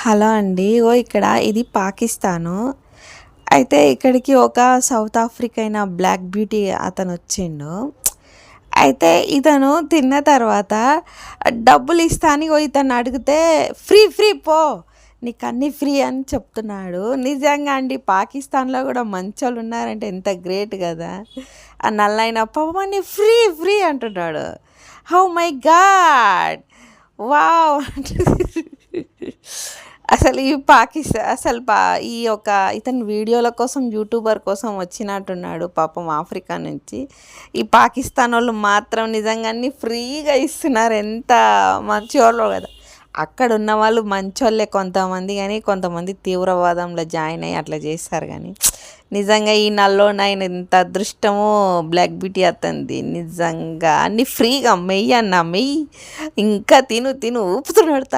Hello అండి. ఇక్కడ ఇది పాకిస్తాను. అయితే ఇక్కడికి ఒక సౌత్ ఆఫ్రికా అయిన బ్లాక్ బ్యూటీ అతనొచ్చిండు. అయితే ఇతను తిన్న తర్వాత డబ్బులిస్తా అని ఇతన్ని అడిగితే ఫ్రీ ఫ్రీ పో నీకన్నీ ఫ్రీ అని చెప్తున్నాడు. నిజంగా అండి పాకిస్తాన్‌లో గూడా మంచోళ్ళున్నారంటే ఎంత గ్రేట్ గదా! ఆ నల్లయన పాపం ఫ్రీ ఫ్రీ అంటున్నాడు. Oh my God! వావ్! అసలు ఈ పాకిస్తా అసలు పా ఈ యొక్క ఇతను వీడియోల కోసం యూట్యూబర్ కోసం వచ్చినట్టున్నాడు పాపం ఆఫ్రికా నుంచి. ఈ పాకిస్తానోళ్ళు మాత్రం నిజంగా అన్నీ ఫ్రీగా ఇస్తున్నారు. ఎంత మంచోళ్ళో కదా! అక్కడ ఉన్న వాళ్ళు మంచోళ్ళే కొంతమంది గానీ, కొంతమంది తీవ్రవాదంలో జాయిన్ అయ్యి అట్లా చేస్తారు గానీ, నిజంగా ఈ నల్లోనాయన ఎంత అదృష్టమో బ్లాక్ బ్యూటీ అతనిది. నిజంగా అన్నీ ఫ్రీగా మెయ్యి అన్న మెయ్యి ఇంకా తిను తిను ఊపుతున్నాడు.